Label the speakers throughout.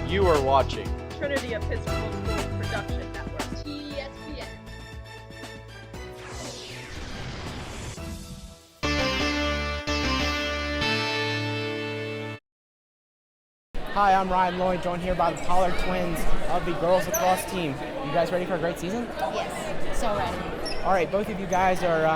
Speaker 1: You are watching
Speaker 2: Trinity Episcopal School Production Network. TESPN.
Speaker 3: Hi, I'm Ryan Lloyd, joined here by the Pollard twins of the girls lacrosse team. You guys ready for a great season?
Speaker 4: Yes, so ready.
Speaker 3: All right, both of you guys are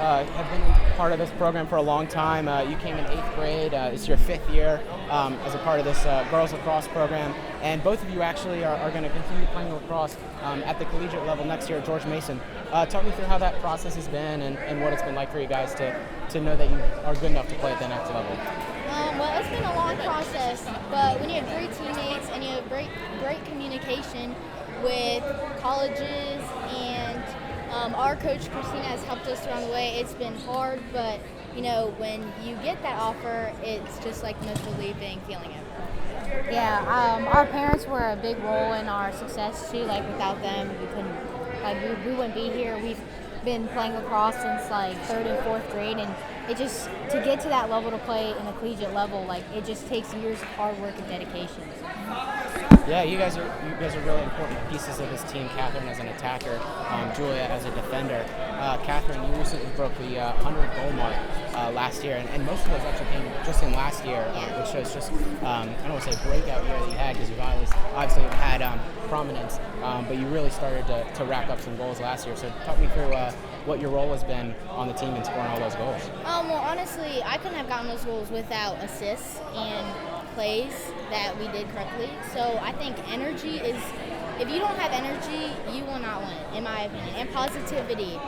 Speaker 3: have been part of this program for a long time. You came in 8th grade. It's your 5th year as a part of this girls lacrosse program. And both of you actually are going to continue playing lacrosse at the collegiate level next year at George Mason. Talk me through how that process has been and what it's been like for you guys to know that you are good enough to play at the next level.
Speaker 4: Well, it's been a long process, but when you have great teammates and you have great communication with colleges and our coach Christina has helped us along the way. It's been hard, but you know, when you get that offer, it's just like the most relieving feeling ever.
Speaker 5: Yeah, our parents were a big role in our success too. Like without them, we wouldn't be here. We've been playing lacrosse since like 3rd and 4th grade, and it just to get to that level to play in a collegiate level, like it just takes years of hard work and dedication.
Speaker 3: Yeah, you guys are really important pieces of this team. Catherine as an attacker, Julia as a defender. Catherine, you recently broke the 100 goal mark last year, and most of those actually came just in last year, which shows just I don't want to say breakout year that you had because you've obviously had prominence, but you really started to rack up some goals last year. So talk me through what your role has been on the team in scoring all those goals.
Speaker 4: Well, honestly, I couldn't have gotten those goals without assists and plays that we did correctly. So I think energy is, if you don't have energy, you will not win, in my opinion. And positivity.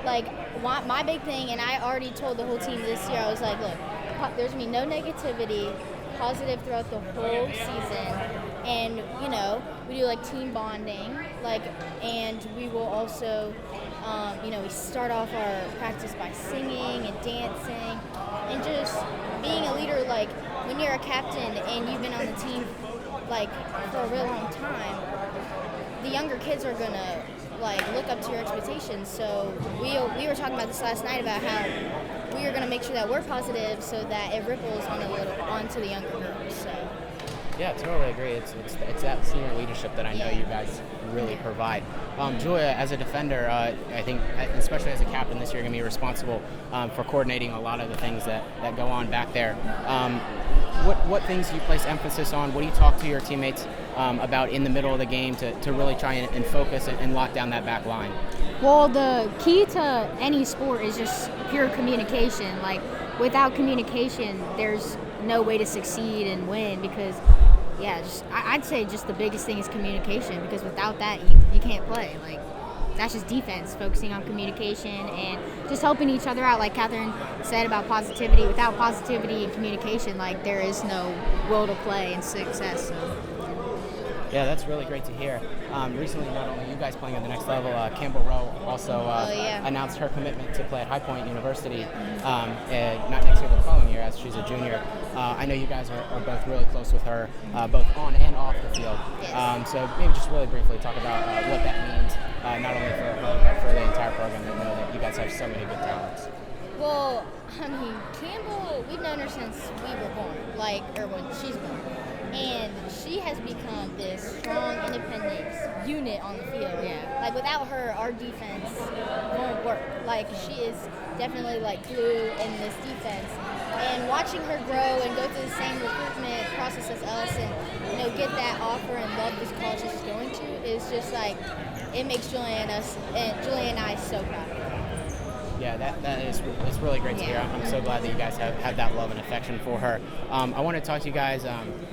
Speaker 4: Like, my big thing, and I already told the whole team this year, I was like, look, there's going to be no negativity, positive throughout the whole season. And, you know, we do like team bonding, and we will also, we start off our practice by singing and dancing and just being a leader. Like, when you're a captain and you've been on the team like for a real long time, the younger kids are gonna like look up to your expectations. So we were talking about this last night about how we are gonna make sure that we're positive so that it ripples onto the younger girls. So.
Speaker 3: Yeah, totally agree. It's that senior leadership that I know you guys really provide. Julia, as a defender, I think, especially as a captain this year, you're going to be responsible for coordinating a lot of the things that go on back there. What things do you place emphasis on? What do you talk to your teammates about in the middle of the game to really try and focus and lock down that back line?
Speaker 5: Well, the key to any sport is just pure communication. Like without communication, there's no way to succeed and win because, I'd say just the biggest thing is communication because without that, you can't play. Like that's just defense, focusing on communication and just helping each other out. Like Catherine said about positivity, without positivity and communication, like there is no will to play and success. So.
Speaker 3: Yeah, that's really great to hear. Recently, not only you guys playing at the next level, Campbell Rowe also announced her commitment to play at High Point University, not next year, but the following year, as she's a junior. I know you guys are both really close with her, both on and off the field.
Speaker 4: Yes.
Speaker 3: So maybe just really briefly talk about what that means, not only for her, but for the entire program. I know that you guys have so many good talents.
Speaker 4: Well, I mean, Campbell, we've known her since we were born, or when she's born. And she has become this strong, independent unit on the field. Yeah. Like, without her, our defense won't work. Like, she is definitely, glue in this defense. And watching her grow and go through the same recruitment process as us and, get that offer and love this college she's going to is just, it makes Julia and I so proud of her.
Speaker 3: Yeah, it's really great to hear. I'm so glad that you guys have that love and affection for her. I want to talk to you guys.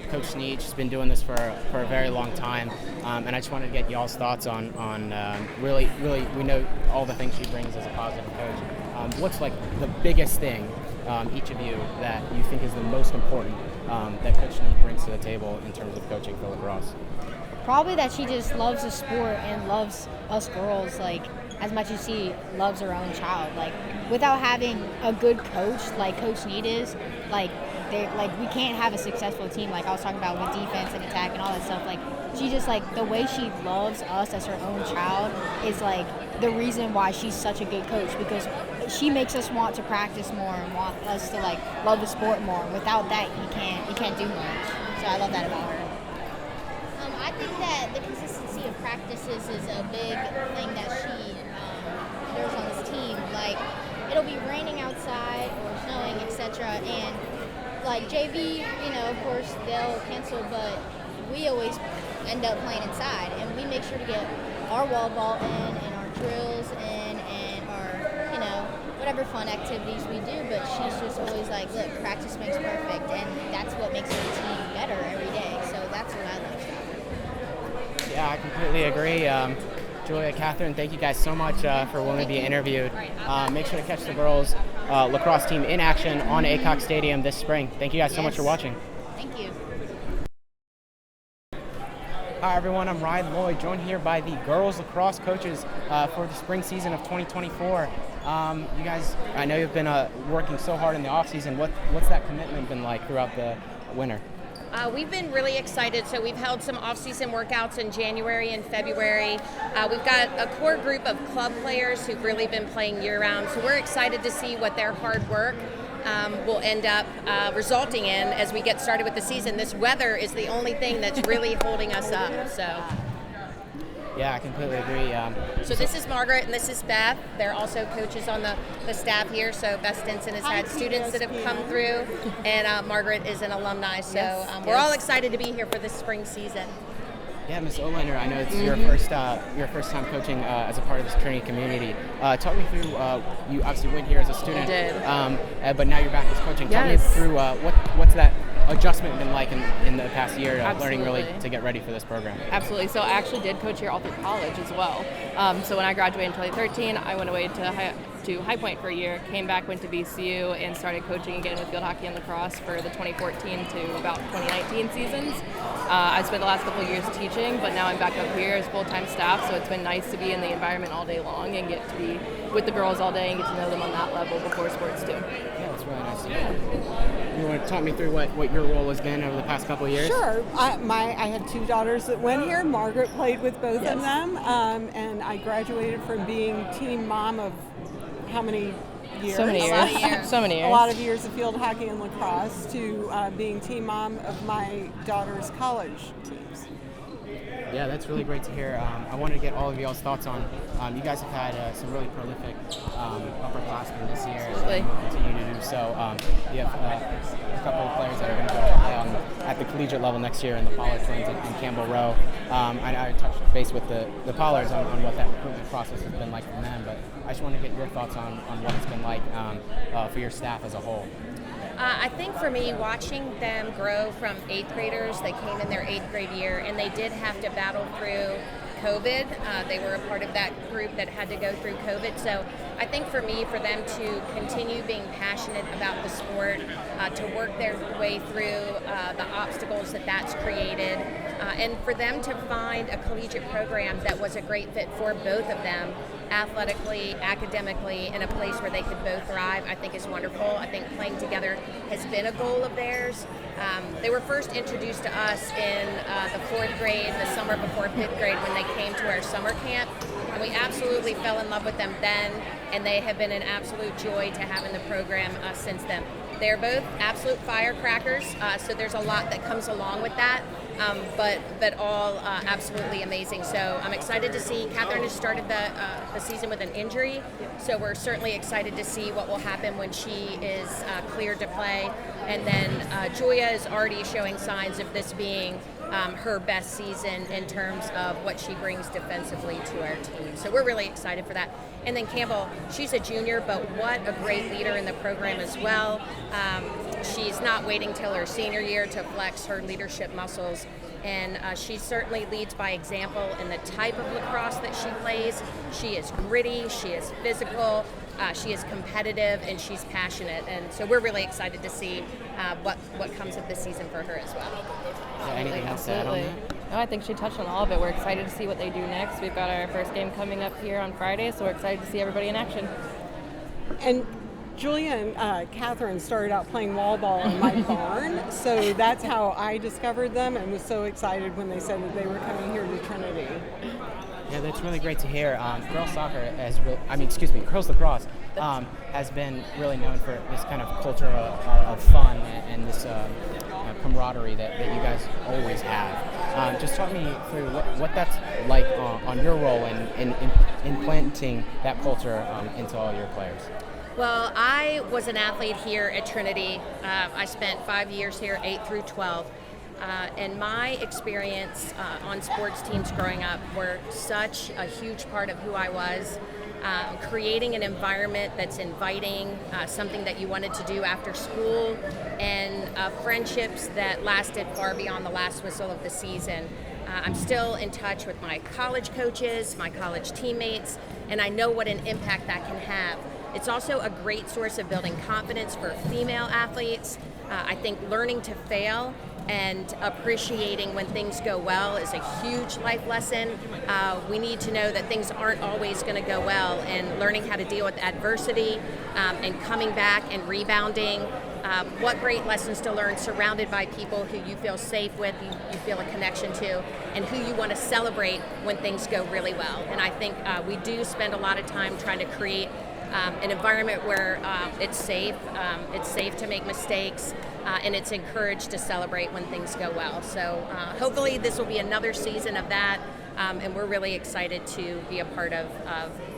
Speaker 3: Coach Snead, she's been doing this for a very long time, and I just wanted to get y'all's thoughts on really, we know all the things she brings as a positive coach. What's the biggest thing, each of you, that you think is the most important that Coach Snead brings to the table in terms of coaching for lacrosse?
Speaker 5: Probably that she just loves the sport and loves us girls, as much as she loves her own child. Without having a good coach like Coach Snead is, we can't have a successful team like I was talking about with defense and attack and all that stuff. She just, the way she loves us as her own child is, the reason why she's such a good coach because she makes us want to practice more and want us to, love the sport more. Without that, you can't do much. So I love that about her.
Speaker 4: I think that the consistency of practices is a big thing that she there's on this team. Like, it'll be raining outside or snowing, etc. And like JV, of course they'll cancel, but we always end up playing inside, and we make sure to get our wall ball in and our drills in and our, whatever fun activities we do. But she's just always like, look, practice makes perfect, and that's what makes our team better every day. So that's what I love about it.
Speaker 3: Yeah, I completely agree. Julia, Catherine, thank you guys so much for willing to be interviewed. Make sure to catch the girls lacrosse team in action on Aycock Stadium this spring. Thank you guys so much for watching.
Speaker 4: Thank you.
Speaker 3: Hi everyone, I'm Ryan Lloyd, joined here by the girls lacrosse coaches for the spring season of 2024. You guys, I know you've been working so hard in the off season. What's that commitment been like throughout the winter?
Speaker 1: We've been really excited. So we've held some off-season workouts in January and February. We've got a core group of club players who've really been playing year-round. So we're excited to see what their hard work will end up resulting in as we get started with the season. This weather is the only thing that's really holding us up. So.
Speaker 3: Yeah, I completely agree.
Speaker 1: So this is Margaret and this is Beth. They're also coaches on the staff here. So Beth Stinson has had students that have come through, and Margaret is an alumni. So we're all excited to be here for this spring season.
Speaker 3: Yeah, Ms. Olander, I know it's your first time coaching as a part of this Trinity community. Talk me through. You obviously went here as a student,
Speaker 6: I did.
Speaker 3: But now you're back as coaching. Talk me
Speaker 6: Yes.
Speaker 3: through what's that adjustment been like in the past year, learning really
Speaker 6: Absolutely.
Speaker 3: to get ready for this program.
Speaker 6: Absolutely. So I actually did coach here all through college as well. So when I graduated in 2013, I went away to High Point for a year, came back, went to VCU, and started coaching again with field hockey and lacrosse for the 2014 to about 2019 seasons. I spent the last couple of years teaching, but now I'm back up here as full-time staff, so it's been nice to be in the environment all day long and get to be with the girls all day and get to know them on that level before sports too.
Speaker 3: Yeah, that's really nice to hear. You want to talk me through what your role has been over the past couple of years?
Speaker 7: Sure. I had two daughters that went here. Margaret played with both of them, and I graduated from being team mom of how many years?
Speaker 6: So many years. So many years.
Speaker 7: A lot of years of field hockey and lacrosse to being team mom of my daughter's college teams.
Speaker 3: Yeah, that's really great to hear. I wanted to get all of y'all's thoughts on. You guys have had some really prolific upperclassmen this year.
Speaker 6: Absolutely.
Speaker 3: And continue to do so. You have a couple of players that are going to go play at the collegiate level next year in the Pollard twins and Campbell Rowe. I touched base with the Pollards on what that recruitment process has been like for them, but I just want to get your thoughts on what it's been like for your staff as a whole.
Speaker 1: I think for me, watching them grow from 8th graders, they came in their 8th grade year, and they did have to battle through COVID. They were a part of that group that had to go through COVID. So I think for me, for them to continue being passionate about the sport, to work their way through the obstacles that's created, and for them to find a collegiate program that was a great fit for both of them, athletically, academically, in a place where they could both thrive, I think is wonderful. I think playing together has been a goal of theirs. They were first introduced to us in the 4th grade, the summer before 5th grade, when they came to our summer camp. And we absolutely fell in love with them then, and they have been an absolute joy to have in the program since then. They're both absolute firecrackers, so there's a lot that comes along with that, but all absolutely amazing. So I'm excited to see. Catherine has started the season with an injury, so we're certainly excited to see what will happen when she is cleared to play. And then Julia is already showing signs of this being her best season in terms of what she brings defensively to our team. So we're really excited for that. And then Campbell, she's a junior, but what a great leader in the program as well. She's not waiting till her senior year to flex her leadership muscles. And she certainly leads by example in the type of lacrosse that she plays. She is gritty, she is physical, she is competitive, and she's passionate. And so we're really excited to see what comes of this season for her as well.
Speaker 3: Yeah, anything else to add on that?
Speaker 6: No, I think she touched on all of it. We're excited to see what they do next. We've got our first game coming up here on Friday, so we're excited to see everybody in action.
Speaker 7: And Julia and Catherine started out playing wall ball in my barn, so that's how I discovered them and was so excited when they said that they were coming here to Trinity.
Speaker 3: Yeah, that's really great to hear. Girls soccer girls lacrosse has been really known for this kind of culture of fun and this camaraderie that you guys always have. Just talk me through what that's like on your role in implanting that culture into all your players.
Speaker 1: Well, I was an athlete here at Trinity. I spent 5 years here, 8 through 12. And my experience on sports teams growing up were such a huge part of who I was. Creating an environment that's inviting, something that you wanted to do after school, and friendships that lasted far beyond the last whistle of the season. I'm still in touch with my college coaches, my college teammates, and I know what an impact that can have. It's also a great source of building confidence for female athletes. I think learning to fail and appreciating when things go well is a huge life lesson. We need to know that things aren't always going to go well, and learning how to deal with adversity and coming back and rebounding. What great lessons to learn surrounded by people who you feel safe with, you feel a connection to, and who you want to celebrate when things go really well. And I think we do spend a lot of time trying to create an environment where it's safe to make mistakes, and it's encouraged to celebrate when things go well. So hopefully this will be another season of that, and we're really excited to be a part of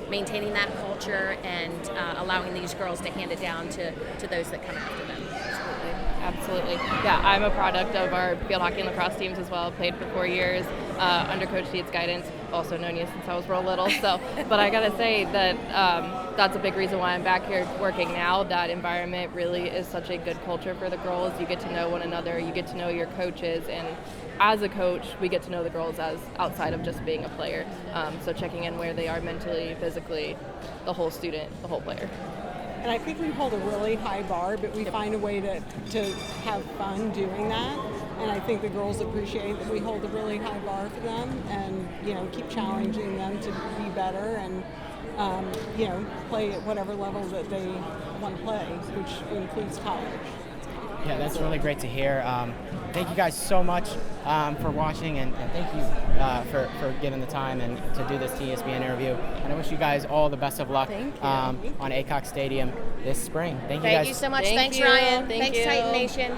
Speaker 1: maintaining that culture and allowing these girls to hand it down to those that come after them.
Speaker 6: Absolutely. Yeah, I'm a product of our field hockey and lacrosse teams as well. Played for 4 years under Coach Deed's guidance. Also known you since I was real little. So, but I gotta say that that's a big reason why I'm back here working now. That environment really is such a good culture for the girls. You get to know one another. You get to know your coaches, and as a coach, we get to know the girls as outside of just being a player. So checking in where they are mentally, physically, the whole student, the whole player.
Speaker 7: And I think we hold a really high bar, but we find a way to have fun doing that. And I think the girls appreciate that we hold a really high bar for them, and keep challenging them to be better and play at whatever level that they want to play, which includes college.
Speaker 3: Yeah, that's really great to hear. Thank you guys so much for watching, and thank you for giving the time and to do this TESPN interview. And I wish you guys all the best of luck on Aycock Stadium this spring. Thank you guys.
Speaker 1: Thank you so much.
Speaker 6: Thank
Speaker 1: Thanks,
Speaker 6: you.
Speaker 1: Ryan.
Speaker 6: Thank
Speaker 1: Thanks,
Speaker 6: you.
Speaker 1: Titan Nation.